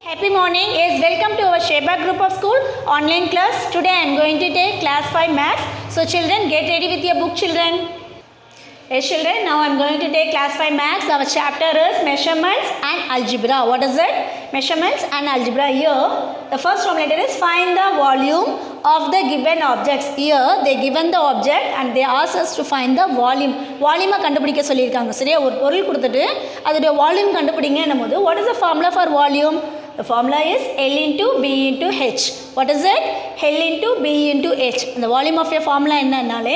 Happy morning. Yes, welcome to our Sheba group of school online class. Today I am going to take class 5 maths. So children, get ready with your book, children. Yes children, now I am going to take class 5 maths. Our chapter is measurements and algebra. What is it? Measurements and algebra. Here, the first formula is find the volume of the given objects. Here, they given the object and they ask us to find the volume. Volume கண்டுபிடிக்க சொல்லிருக்காங்க. சரியா ஒரு பொருள் கொடுத்துட்டு அதோட volume கண்டுபிடிங்க என்னும்போது what is the formula for volume? The formula is L into B into H. What is it? L into B into H. The volume of your formula என்னன்னாலே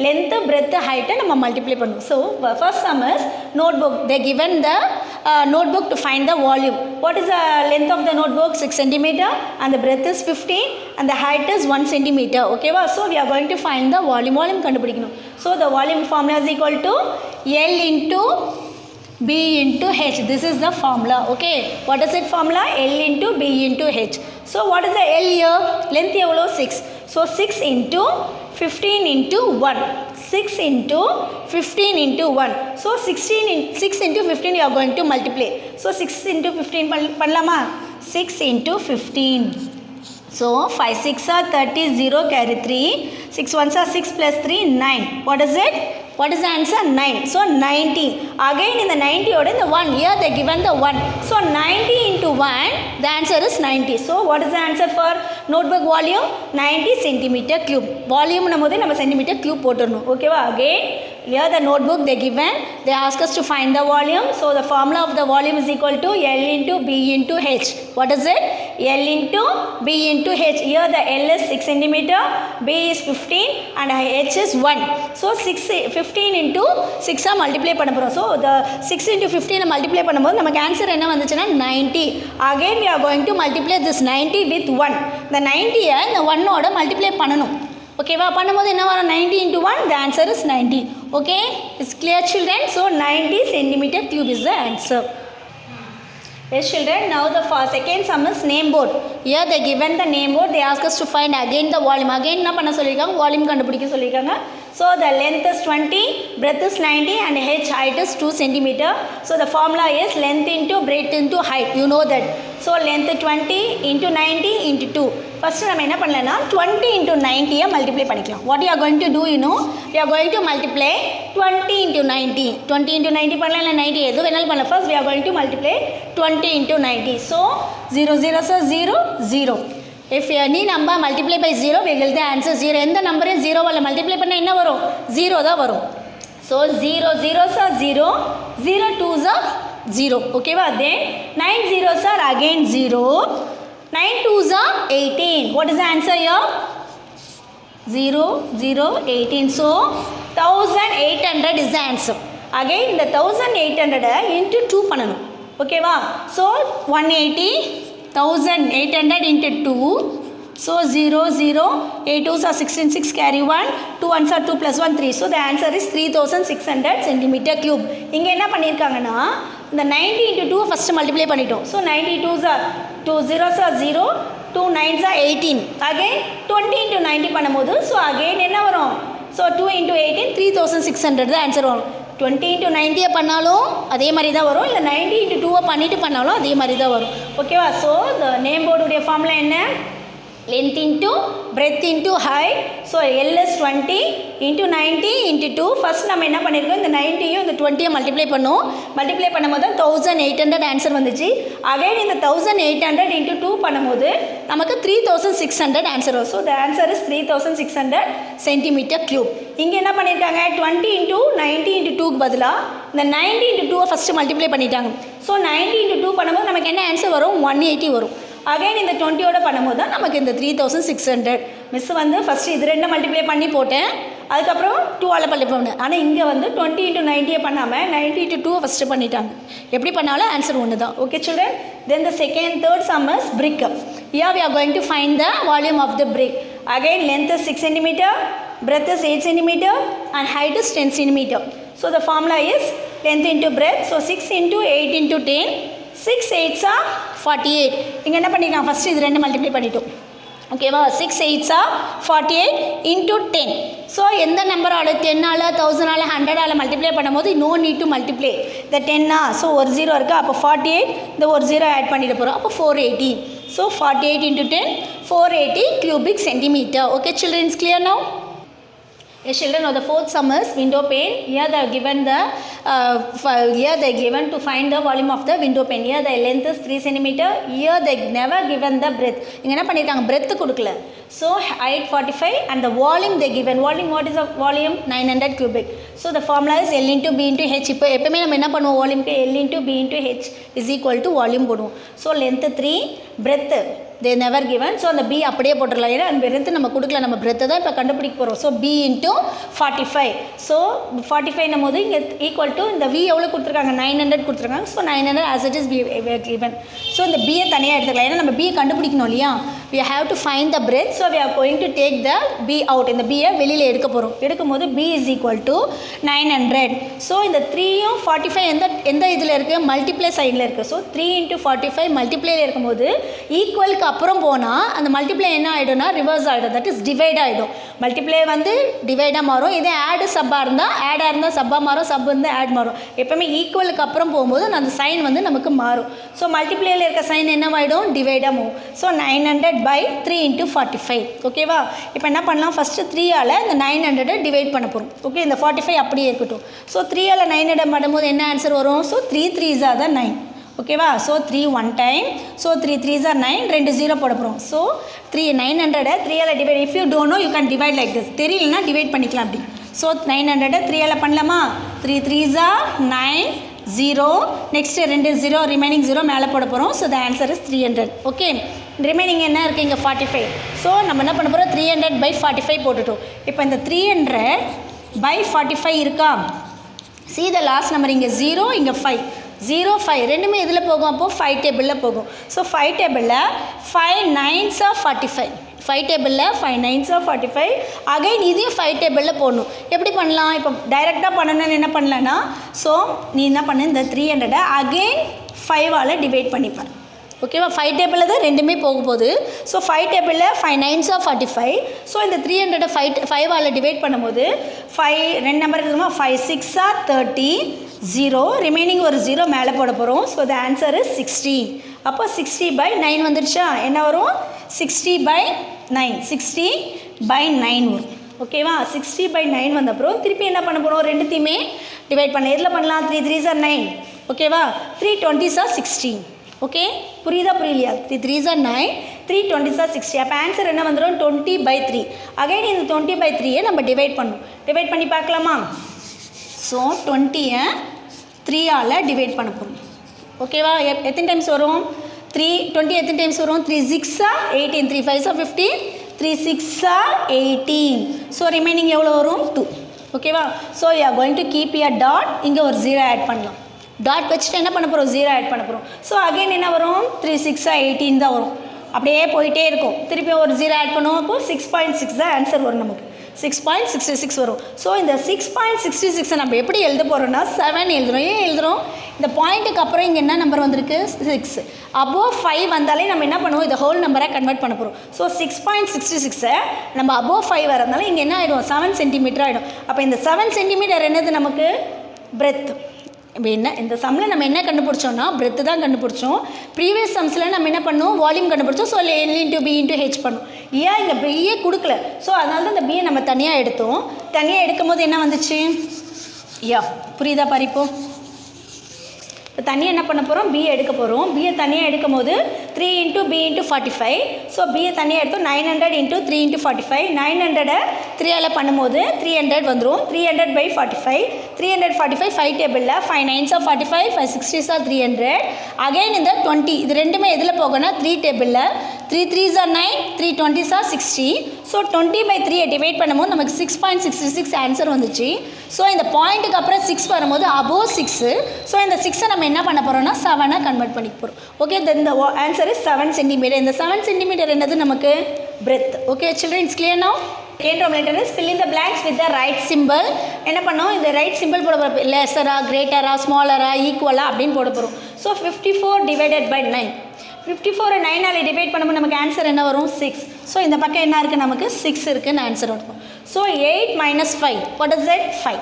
length, breadth, height நம்ம multiply பண்ணுவோம். So first sum is notebook. They given the notebook to find the volume. What is the length of the notebook? 6 cm and the breadth is 15 and the height is 1 cm. Okay, so we are going to find the volume. Volume கண்டுபிடிக்கணும். So the volume formula is equal to L into B into H. This is the formula. Okay, what is it formula? L into B into H. So what is the L here? Length எவ்வளோ 6. So 6 into 15 into 1. 6 into 15 into 1. So 6 into 15 you are going to multiply. So 6 into 15 பண்ணலாமா? 6 into 15. So 5 6 are 30, 0 carry 3. 6 1s are 6 plus 3, 9. What is it? What is the answer? 9. So 90. Again in the 90 order, the 1. Here they given the 1. So 90 into 1, the answer is 90. So what is the answer for notebook volume? 90 centimeter cube. Volume namodu nama centimeter cube போட்டுறணும். Okay va? Again here the notebook they given. They ask us to find the volume. So the formula of the volume is equal to L into B into H. What is it? L into B into H. Here the L is 6 centimeter, B is 15 and H is 1. So 15 into 6 multiply பண்ண போறோம். So the 6 into 15 multiply பண்ணும்போது நமக்கு answer என்ன வந்துச்சுன்னா 90. Again we are going to multiply this 90 with 1. The 90 இந்த 1 ஓட multiply பண்ணணும். Okay வா பண்ணும்போது என்ன வரும் 90 into 1 the answer is 90. Okay, it's clear children? So 90 centimeter cube is the answer. Yes children, now the second sum is name board. Here they given the name board, they ask us to find again the volume. Again என்ன பண்ண சொல்லிருக்காங்க volume கண்டுபிடிக்க சொல்லிருக்காங்க. So the length is 20, breadth is 90 and H height is 2 cm. So the formula is length into breadth into height. You know that. So length 20 into 90 into 2. First நம்ம என்ன பண்ணலாம்னா 20 into 90 multiply பண்ணிக்கலாம். What you are going to do, you know? We are going to multiply 20 into 90. 20 into 90 பண்ணலாம் இல்ல 90 எது வேணாலும் பண்ணலாம். First we are going to multiply 20 into 90. So 0 0 so 0 0. If any number multiply by 0, we will the answer 0. எந்த number 0 வால multiply பண்ணா என்ன வரும்? 0 தான் வரும். So 0 0 so 0, 0 2s are 0. Okay va? Then 9 zeros are again 0. 9 2s are 18. What is the answer here? 0 0 18. So 1800 is the answer. Again the 1800 into 2 பண்ணனும். Okay va? So 180 1800 into 2. So 0 0 8 2s are 16 6 carry 1 2 1s are 2 plus 1 3. So the answer is 3600 centimeter cube. இங்க என்ன பண்ணிருக்காங்கன்னா இந்த 90 into 2 first multiply பண்ணிட்டோம். So 90 2s are 2 zeros are 0 2 9s are 18. Again 20 into 90 பண்ணும்போது so again என்ன வரும்? So 2 into 18 3600 the answer வரும். 20 into 90 பண்ணாலும் அதே மாதிரி தான் வரும் இல்ல 90 into 2 பண்ணிட்டு பண்ணாலும் அதே மாதிரி தான் வரும். ஓகேவா? So the name board உடைய ஃபார்முலா என்ன? Length into breadth into height. So L is 20 into 90 into 2. First நம்ம என்ன பண்ணிருக்கோம் இந்த 90 யும் இந்த 20 யும் மல்டிப்ளை பண்ணோம். மல்டிப்ளை பண்ணும்போது 1800 ஆன்சர் வந்துச்சு. அகைன் இந்த 1800 into 2 பண்ணும்போது நமக்கு 3600 ஆன்சர் வரும். So the answer is 3600 centimeter cube. இங்க என்ன பண்ணிருக்காங்க 20 into 90 into 2 க்கு பதிலா இந்த 90 into 2 ஃபர்ஸ்ட் மல்டிப்ளை பண்ணிட்டாங்க. So 90 into 2 பண்ணும்போது நமக்கு என்ன ஆன்சர் வரும் 180 வரும். அகைன் இந்த 20 ஓட பண்ணும்போது தான் நமக்கு இந்த 3600. மிஸ் வந்து ஃபர்ஸ்ட் இது ரெண்டு மல்டிப்ளை பண்ணி போட்டேன். அதுக்கப்புறம் 2 ஆல மல்டிப்ளை பண்ணேன். ஆனால் இங்கே வந்து 20 into 90 பண்ணாமல் 90 into 2 ஃபர்ஸ்ட் பண்ணிட்டாங்க. எப்படி பண்ணாலும் ஆன்சர் ஒன்று தான். Okay children? Then the third sum is brick. Here we are going to find the volume of the brick. Again length is 6 cm, breadth is 8 cm and height is 10 cm. So the formula is length into breadth. So 6 into 8 into 10. 6 8s are 48. இங்க என்ன பண்ணிருக்காங்க first இது ரெண்டு multiply பண்ணிட்டோம். ஓகேவா 6 8s are 48 into 10. So எந்த நம்பரால் 10ஆல் 1000ஆல் 100ஆல் multiply பண்ணும்போது no need to multiply இந்த 10ஆ ஸோ ஒரு 0 இருக்குது அப்போ 48 இந்த ஒரு 0 ஆட் பண்ணிட்டு போகிறோம் அப்போ 480. So 48 into 10 480 cubic centimeter. Okay children, it's clear now? Yes children, now the fourth sum is window pane. Here they are given to find the volume of the window pane. Here the length is 3 cm. Here they never given the breadth. இங்க என்ன பண்ணிருக்காங்க, breadth கொடுக்கல. So height 45 and the volume they given. Volume, what is the volume? 900 cubic. So the formula is L into B into H. இப்போ எப்பவுமே நம்ம என்ன பண்ணுவோம், volume L into B into H is equal to volume போடுவோம். So length 3, breadth they never given. So அந்த B அப்படியே போட்டுடலாம். ஏன்னா அந்த breadth நம்ம கொடுக்கல, நம்ம breadth தான் இப்போ கண்டுபிடிக்க போகிறோம். So B into 45. So 45 நம்ம இங்கே ஈக்குவல் டு இந்த V எவ்வளோ கொடுத்துருக்காங்க, 900 கொடுத்துருக்காங்க. So 900 as it is given. So இந்த B தனியாக எடுத்துக்கலாம். ஏன்னா நம்ம B கண்டுபிடிக்கணும் இல்லையா. We have to find the breadth. So we are going to take the B out. இந்த B வெளியில் எடுக்க போகிறோம். எடுக்கும்போது B is equal to 900. So இந்த 3யும் 45 எந்த இதில் இருக்குது, மல்டிப்ளை சைடில் இருக்குது. ஸோ 3 into 45 மல்டிப்ளையில் இருக்கும்போது ஈக்குவலுக்கு அப்புறம் போனால் அந்த மல்டிப்ளை என்ன ஆகிடும்னா ரிவர்ஸ் ஆகிடும். தட் இஸ் டிவைட் ஆகிடும். மல்டிப்ளை வந்து டிவைடாக மாறும். இதே ஆடு சப்பாக இருந்தால் ஆடாக இருந்தால் சப்பாக மாறும், சப் இருந்தால் ஆட் மாறும். எப்போவுமே ஈக்குவலுக்கு அப்புறம் போகும்போது அந்த சைன் வந்து நமக்கு மாறும். ஸோ மல்டிப்ளையில் இருக்க sign என்னவாயிடும், டிவைடாக move. So 900 by 3 into 45. ஓகேவா. இப்போ என்ன பண்ணலாம், ஃபஸ்ட்டு 3ஆல் இந்த 900 டிவைட் பண்ண போகிறோம். ஓகே, இந்த 45 அப்படியே இருக்கட்டும். ஸோ 3ஆல் 900 பண்ணும்போது என்ன ஆன்சர் வரும், ஸோ 3 3s are 9. ஓகேவா. So 3 1 time. So 3 3s are 9, 2 0 போட போகிறோம். ஸோ 900 3ஆல் divide. If you don't know you can divide like this. தெரியலனா டிவைட் பண்ணிக்கலாம் அப்படி. ஸோ 900 3ஆல் பண்ணலாமா, 3 3s are 9 0. நெக்ஸ்ட்டு 2 0 ரிமைனிங் 0 மேலே போட போகிறோம். So the answer is 300. Okay, remaining என்ன இருக்குது இங்கே 45. ஸோ நம்ம என்ன பண்ண போகிறோம், 300 by 45 போட்டுட்டோம். இப்போ இந்த 300 by 45 இருக்கா, see the last number இங்கே 0 இங்கே 5 0 5 ரெண்டுமே இதில் போகும். அப்போது 5 டேபிளில் போகும். ஸோ 5 டேபிளில் 5 9s are 45. 5 டேபிளில் 5 9s are 45. அகைன் இதையும் 5 டேபிளில் போடணும். எப்படி பண்ணலாம், இப்போ டைரெக்டாக பண்ணணும்னு என்ன பண்ணலன்னா, ஸோ நீ என்ன பண்ணு, இந்த 300 அகெயின் 5ஆல் டிவைட் பண்ணிப்பார். ஓகேவா. 5 டேபிளில் தான் ரெண்டுமே போக போகுது. ஸோ 5 டேபிளில் 5 9s are 45. ஸோ இந்த 300 5ஆல் டிவைட் பண்ணும்போது 5 2 நம்பர் இருக்குமா, 5 6 are 30 0 ரிமைனிங் ஒரு 0 மேலே போட போகிறோம். So the answer is 60. அப்போ 60 by 9 வந்துடுச்சா, என்ன வரும் 60 by 9 60 by 9 வரும். ஓகேவா. 60 by 9 வந்த அப்புறம் திருப்பி என்ன பண்ண போகிறோம், ரெண்டுத்தையுமே டிவைட் பண்ண. எதில் பண்ணலாம், 3 3s are 9. ஓகேவா. 3 20s are 60. ஓகே, புரியுதா புரியலையா, 3 3s are 9 3 20s are 60. அப்போ ஆன்சர் என்ன வந்துடும், 20 by 3. அகைன் இந்த 20 by 3 நம்ம டிவைட் பண்ணணும். டிவைட் பண்ணி பார்க்கலாமா. ஸோ 20 3ஆல் டிவைட் பண்ண போகிறோம். ஓகேவா. எத்தனை டைம்ஸ் வரும், 20 எத்தனை டைம்ஸ் வரும், 3 6 are 18 3 5s are 15 3 6 are 18. So remaining எவ்வளோ வரும், 2. ஓகேவா. So you are going to keep your dot, இங்கே ஒரு 0 ஆட் பண்ணலாம். டாட் வச்சுட்டு என்ன பண்ண போகிறோம், 0 ஆட் பண்ண போகிறோம். ஸோ அகைன் என்ன வரும், 3 6 are 18 தான் வரும். அப்படியே போயிட்டே இருக்கும். திருப்பி ஒரு 0 ஆட் பண்ணுவோம். அப்போது 6.6 தான் ஆன்சர் வரும் நமக்கு. 6.66 வரும். ஸோ இந்த 6.66 நம்ம எப்படி எழுத போகிறோம்னா 7 எழுதுகிறோம். ஏன் எழுதுகிறோம், இந்த பாயிண்ட்டுக்கு அப்புறம் இங்கே என்ன நம்பர் வந்திருக்கு, 6. அபோவ் 5 வந்தாலே நம்ம என்ன பண்ணுவோம், இதை ஹோல் நம்பராக கன்வெர்ட் பண்ண போகிறோம். ஸோ 6.66 நம்ம அபோவ் 5 வரதுனால இங்கே என்ன ஆகிடும், 7 சென்டிமீட்டர் ஆகிடும். அப்போ இந்த 7 சென்டிமீட்டர் என்னது நமக்கு, பிரெத். இப்போ என்ன இந்த சம்மில் நம்ம என்ன கண்டுபிடிச்சோம்னா பிரெத்து தான் கண்டுபிடிச்சோம். ப்ரீவியஸ் சம்ஸில் நம்ம என்ன பண்ணோம், வால்யூம் கண்டுபிடிச்சோம். So L into B into H பண்ணோம். ஏன் இங்கே பிஏ கொடுக்கல, ஸோ அதனால தான் இந்த பிஏ நம்ம தனியாக எடுத்தோம். தனியாக எடுக்கும் போது என்ன வந்துச்சு, புரியுதா பாரிப்போ. இப்போ தனியாக என்ன பண்ண போகிறோம், பிஏ எடுக்க போகிறோம். பிஏ தனியாக எடுக்கும் போது 3 into B into 45. So BA தனியாக எடுத்தோம். 900 into 3 into 45. 900 3ஆல் பண்ணும்போது 300 வந்துடும். 300 by 45. 345 5 டேபிளில் 5 9s are 45 5 60s are 300. Again இந்த 20 இது ரெண்டுமே எதில் போகணும்னா 3 டேபிளில் 3 3s are 9 3 20s are 60. So 20 by 3 divide பண்ணும்போது நமக்கு 6.66 ஆன்சர் வந்துச்சு. ஸோ இந்த பாயிண்ட்டுக்கு அப்புறம் 6 வரும்போது அபோவ் 6. ஸோ இந்த 6 நம்ம என்ன பண்ண போகிறோம்னா 7 கன்வெர்ட் பண்ணிக்க போகிறோம். ஓகே, இந்த ஆன்சர் இஸ் 7 சென்டிமீட்டர். இந்த 7 சென்டிமீட்டர் என்னது நமக்கு breadth. Okay children, it's clear now. Second room is fill in the blanks with the right symbol. என்ன பண்ணோம், இந்த ரைட் சிம்பிள் போட போகிறோம். லெஸரா, கிரேட்டரா, ஸ்மாலரா, ஈக்குவலா அப்படின்னு போட போகிறோம். So 54 divided by 9. 54 9ஆல் டிவைட் பண்ணும்போது நமக்கு ஆன்சர் என்ன வரும், 6. ஸோ இந்த பக்கம் என்ன இருக்குது நமக்கு 6 இருக்குன்னு ஆன்சர் இருக்கும். So 8 minus 5, what is it? 5.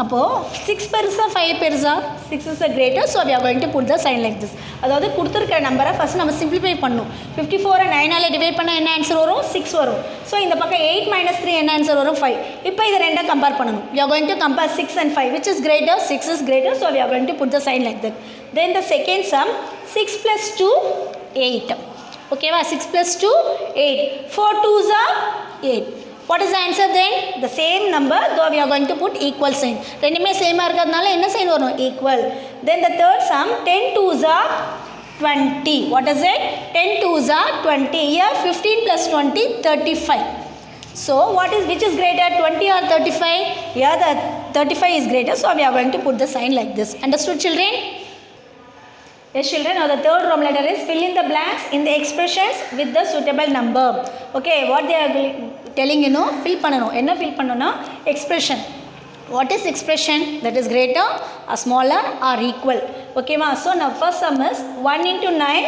அப்போது 6 பெருசா 5 பெருசா? 6 is the greater, so we are going to put the sign like this. அதாவது கொடுத்துருக்கிற நம்பரை ஃபஸ்ட் நம்ம சிம்பிளிஃபை பண்ணணும். 54 9ஆல் டிவைட் பண்ணால் என்ன ஆன்சர் வரும்? 6 வரும். ஸோ இந்த பக்கம் 8 minus 3 என்ன ஆன்சர் வரும்? 5. இப்போ இது ரெண்டை கம்பேர் பண்ணணும். We are going to compare 6 and 5, which is greater? 6 is greater, so we are going to put the sign like that. Then the second sum, 6 plus 2, 8. Okay, 6 plus 2, 8. 4 2s are 8. What is the answer then? The same number, though we are going to put equal sign. ரெண்டுமே சேமாக இருக்கிறதுனால என்ன sign வரும்? Equal. Then the third sum, 10 2s are 20. What is it? 10 2s are 20. Here 15 plus 20, 35. So which is greater, 20 or 35? Here the 35 is greater, so we are going to put the sign like this. Understood, children? Yes, children. Now the third Roman letter is fill in the blanks in the expressions with the suitable number. Okay, what they are telling you know, fill பண்ணனும். என்ன fill பண்ணனும்னா expression. What is expression? That is greater or smaller or equal. Okay ma. So now first sum is 1 into 9,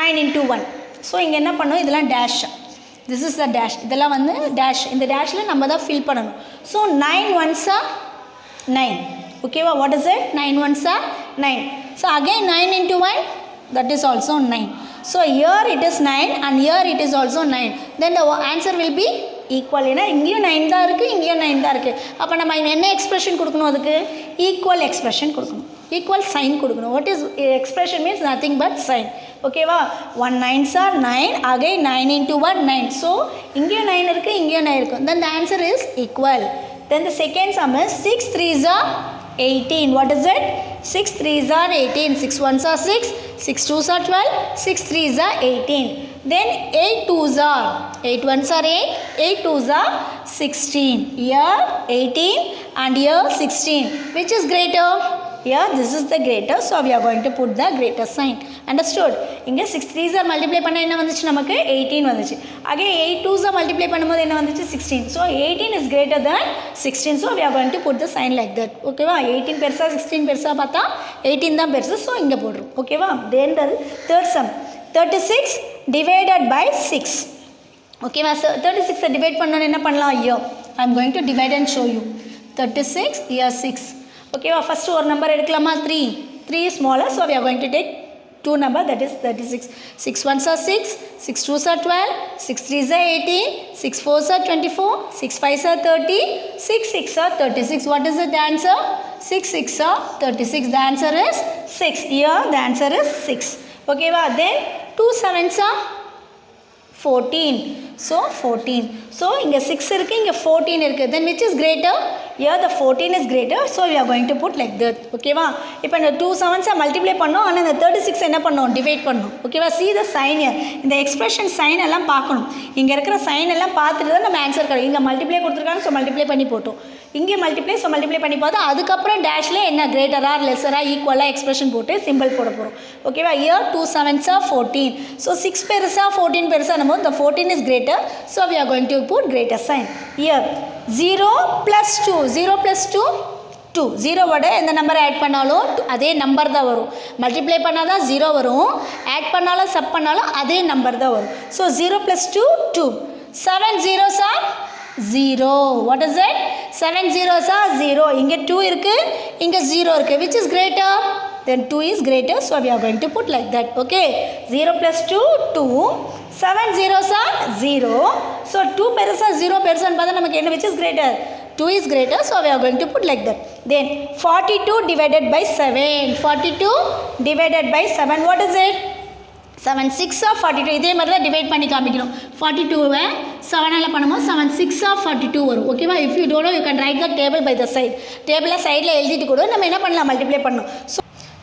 9 into 1. So இங்க என்ன பண்ணனும்? இதெல்லாம் dash. This is the dash. இதெல்லாம் வந்து dash. இந்த dashல நம்ம தான் fill பண்ணனும். So 9 ones are 9. Okay ma. What is it? 9 ones are 9. So again 9 into 1, that is also 9. So here it is 9 and here it is also 9. Then the answer will be equal. ஏன்னா இங்கேயும் 9 தான் இருக்குது, இங்கேயும் 9 தான் இருக்குது. அப்போ நம்ம என்ன எக்ஸ்பிரஷன் கொடுக்கணும்? அதுக்கு ஈக்குவல் எக்ஸ்பிரஷன் கொடுக்கணும், ஈக்குவல் சைன் கொடுக்கணும். What is expression means nothing but sign. ஓகேவா? 1 9s are 9, again 9 into 1 9. So இங்கேயும் 9 இருக்குது, இங்கேயும் 9 இருக்குது. Then the answer is equal. Then the second sum is 6 3s are 18. What is it? 6 3s are 18. 6 1s are 6. 6 2s are 12. 6 3s are 18. Then 8 2s are 8 1s are 8. 8 2s are 16. Here 18 and here 16. Which is greater? Here this is the greater, so we are going to put the greater sign. Understood? இங்கே 6 3s are multiply பண்ண என்ன வந்துச்சு நமக்கு? 18 வந்துச்சு. Again 8 2s are multiply பண்ணும்போது என்ன வந்துச்சு? 16. So 18 is greater than 16, so we are going to put the sign like that. ஓகேவா? 18 பெருசா 16 பெருசா பார்த்தா 18 தான் பெருசு, so இங்கே போடுறோம். ஓகேவா? Then the third sum, 36 divided by 6. ஓகேவா? 36 டிவைட் பண்ணனும் என்ன பண்ணலாம்? Here I am going to divide and show you. 36 here 6. Okay, first ஒரு நம்பர் எடுக்கலாமா? 3. 3 is smaller, so we are going to take two number, that is 36. 6 1s are 6, 6 2s are 12, 6 3s are 18, 6 4s are 24, 6 5s are 30, 6 6 are 36. What is the answer? 6 6 are 36. The answer is 6. Here the answer is 6. Okay, then 2 7s are 14. So 14. So இங்க 6 இருக்கு, இங்க 14 இருக்கு. Then which is greater? Here the 14 is greater, so we are going to put like that. ஓகேவா? இப்போ இந்த 2 7s multiply பண்ணோம், ஆனால் இந்த 36 என்ன பண்ணோம்? டிவைட் பண்ணோம். ஓகேவா? see the sign here. இந்த எக்ஸ்பிரஷன் சைன் எல்லாம் பார்க்கணும். இங்கே இருக்கிற சைன் எல்லாம் பார்த்துட்டு தான் நம்ம ஆன்சர் கிடைக்கும். இங்கே மல்டிப்ளை கொடுத்துருக்காங்க, ஸோ மல்டிப்ளை பண்ணி போட்டோம். இங்கே மல்டிப்ளை, ஸோ மல்டிப்ளை பண்ணி பார்த்தா அதுக்கப்புறம் டேஷில் என்ன கிரேட்டரா லெஸரா ஈக்குவலாக எக்ஸ்பிரஷன் போட்டு சிம்பிள் போட போகிறோம். ஓகேவா? Year 2 7s are 14. ஸோ 6 பெருசா 14 பெருசா நம்ம the 14 is greater, so we are going to put greater sign. Here 0 plus 2, 0 plus 2 2. 0 வட எந்த நம்பரை ஆட் பண்ணாலும் அதே நம்பர் தான் வரும். மல்டிப்ளை பண்ணால் தான் 0 வரும், ஆட் பண்ணாலும் சப் பண்ணாலும் அதே நம்பர் தான் வரும். So 0 plus 2 2. 7 zeros are 0. What is it? 7 zeros are 0. இங்கே 2 இருக்கு, இங்கே 0 இருக்கு. Which is greater? Then 2 is greater, so we are going to put like that. Okay, 0 plus 2 2. 7 zeros are 0. So 2 பெருசா 0 பெருசான்னு பார்த்தா நமக்கு என்ன? Which is greater? 2 is greater, so we are going to put like that. Then 42 divided by 7. 42 divided by 7. What is it? 7 6 of 42. இதே மாதிரி தான் divide பண்ணி காமிக்கணும். 42வை 7ஆல் பண்ணும்போது 7 6 of 42 வரும். ஓகேவா? If you don't know, you can write the table by the side. டேபிளில் சைடில் எழுதிட்டு கூட நம்ம என்ன பண்ணலாம்? மல்டிப்ளை பண்ணணும்.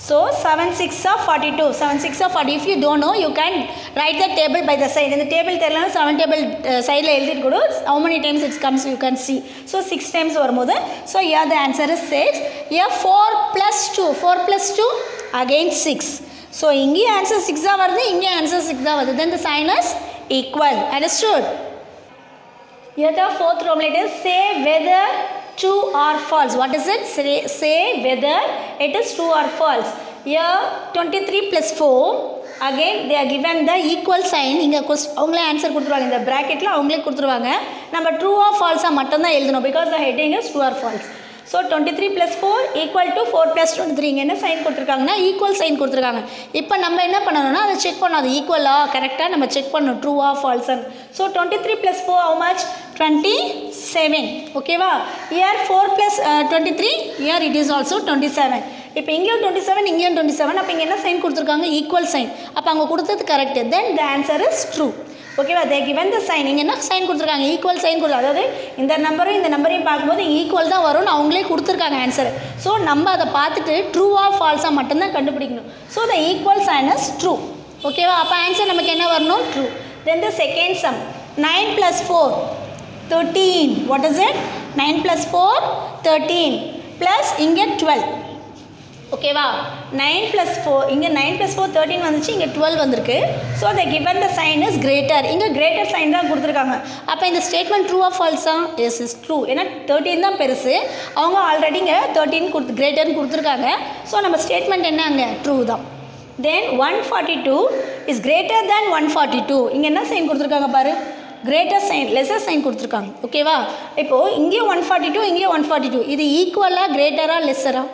So 7 6 of 42. 7 6 of 40. If you don't know, you can write the table by the side. In the table தெரியலனா 7 table side எழுதிட்டு கூட how many times it comes you can see. So 6 times வரும்போது, so here the answer is 6. Here 4 plus 2. 4 plus 2 again 6. So இங்கே answer 6 தான் வருது, இங்கே answer 6 தான் வருது. Then the sign is equal. Understood? Here the fourth Roman letter is say whether true or false. What is it? Say whether it is true or false. Here 23 plus 4 again they are given the equal sign. இங்கே அவங்களே answer கொடுத்துருவாங்க, இந்த ப்ராக்கெட்டில் அவங்களே கொடுத்துருவாங்க. நம்ம true R ஃபால்ஸாக மட்டும்தான் எழுதணும், because the heading is true or falls. So 23 + 4 = 4 + 23. இங்கே என்ன சைன் கொடுத்துருக்காங்கன்னா ஈக்குவல் சைன் கொடுத்துருக்காங்க. இப்போ நம்ம என்ன பண்ணணும்னா அதை செக் பண்ணணும், அது ஈக்குவலாக கரெக்டாக நம்ம செக் பண்ணணும், ட்ரூவா ஃபால்ஸன். So 23 + 4 how much? 27. ஓகேவா? Here 4 + 23, here it is also 27. இப்போ இங்கேயும் 27, இங்கேயும் 27. அப்போ இங்கே என்ன சைன் கொடுத்துருக்காங்க? Equal sign. அப்போ அங்கே கொடுத்தது correct. Then the answer is true. ஓகேவா? They given the sign. இங்கே என்ன சைன் கொடுத்துருக்காங்க? ஈக்குவல் சைன் கொடுத்து, அதாவது இந்த நம்பரும் இந்த நம்பரையும் பார்க்கும்போது ஈக்குவல் தான் வரும்னு அவங்களே கொடுத்துருக்காங்க ஆன்சர். ஸோ நம்ம அதை பார்த்துட்டு ட்ரூவா ஃபால்ஸாக மட்டும்தான் கண்டுபிடிக்கணும். So the equal sign is true. ஓகேவா? அப்போ ஆன்சர் நமக்கு என்ன வரணும்? True. Then the second sum, 9 + 4 13. What is it? 9 + 4 13 plus இங்கே 12. ஓகேவா? 9 + 4, இங்கே 9 + 4 13 வந்துச்சு, இங்கே 12 வந்திருக்கு. So the given the sign is greater. இங்கே கிரேட்டர் சைன் தான் கொடுத்துருக்காங்க. அப்போ இந்த ஸ்டேட்மெண்ட் ட்ரூ ஆஃப் ஃபால்ஸா? Yes is true. ஏன்னா 13 தான் பெருசு, அவங்க ஆல்ரெடி இங்கே 13 கிரேட்டர்னு கொடுத்துருக்காங்க. ஸோ நம்ம ஸ்டேட்மெண்ட் என்ன அங்கே? ட்ரூ தான். தென் 142 இஸ் கிரேட்டர் தேன் 142. இங்கே என்ன சைன் கொடுத்துருக்காங்க பாரு? கிரேட்டர் சைன், லெஸர் சைன் கொடுத்துருக்காங்க. ஓகேவா? இப்போது இங்கேயும் 142, இங்கேயும் 142. இது ஈக்குவலாக கிரேட்டரா லெஸரா?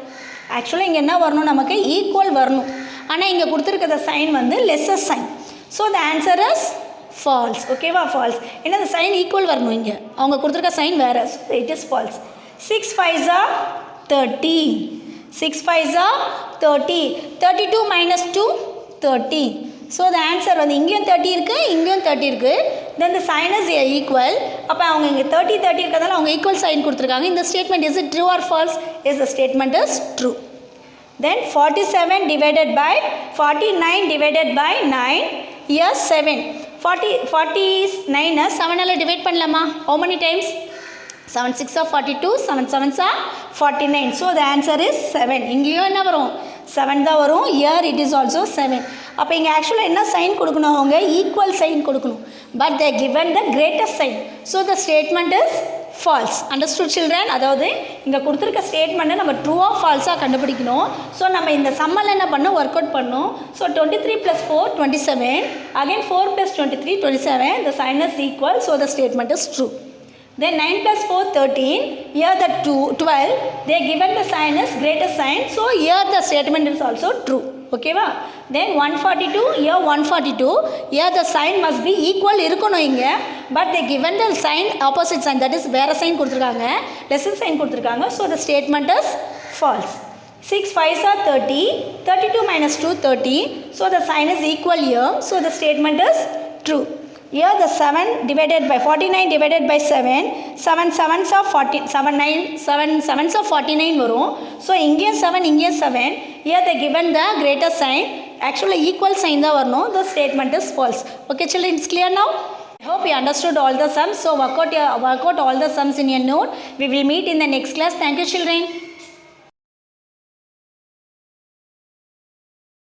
ஆக்சுவலாக இங்கே என்ன வரணும்? நமக்கு ஈக்குவல் வரணும். ஆனால் இங்கே கொடுத்துருக்கிற சைன் வந்து lesser sign. So the answer is false. ஓகேவா? ஃபால்ஸ். ஏன்னா அந்த சைன் ஈக்குவல் வரணும், இங்கே அவங்க கொடுத்துருக்க சைன் வேறு. So it is false. 6 5s are 30. 6 5s are 30. 32 - 2 30. So the answer வந்து இங்கேயும் 30 இருக்குது, இங்கேயும் 30 இருக்குது. தென் த சைன் இஸ் ஈக்குவல். அப்போ அவங்க இங்கே 30 இருக்கிறதால அவங்க ஈக்குவல் சைன் கொடுத்துருக்காங்க. இந்த statement is it true or false? Is the statement is true. Then 47 / 49 / 9 here 7. 49 7ஆல் டிவைட் பண்ணலாமா? how many times? 7 6 are 42, 7 7s are 49. So the answer is 7. இங்கேயும் என்ன வரும்? 7 தான் வரும். Here it is also 7. அப்போ இங்கே ஆக்சுவலாக என்ன சைன் கொடுக்கணும்? அவங்க ஈக்குவல் சைன் கொடுக்கணும். But they given the greatest sign. So the statement is false. Understood children? அதாவது இங்கே கொடுத்துருக்க ஸ்டேட்மெண்ட்டை நம்ம ட்ரூ ஆஃப் ஃபால்ஸாக கண்டுபிடிக்கணும். ஸோ நம்ம இந்த சம்மில் என்ன பண்ணோம்? ஒர்க் அவுட் பண்ணோம். So 23 + 4 27. Again 4 + 23 27. The sign is equal. So the statement is true. Then 9 + 4 13. Here the 12. They given the sign is greater sign. So here the statement is also true. Okay va? Then 142. Here 142. Here the sign must be equal இருக்கணும் இங்க. But they given the sign opposite sign. That is வேற sign கொடுத்திருக்காங்க. Lesser sign கொடுத்திருக்காங்க. So the statement is false. 6 5s are 30. 32 - 2 30. So the sign is equal here. So the statement is true. Here the 7 divided by 49 divided by 7. 7 7s are 40. 7 7s are 49 வரும். So இங்கேயும் 7 இங்கேயும் 7. Here they given the greater sign. Actually equal sign தான் வரணும். The statement is false. Okay children, it's clear now? I hope you understood all the sums. So work out all the sums in your note. We will meet in the next class. Thank you children.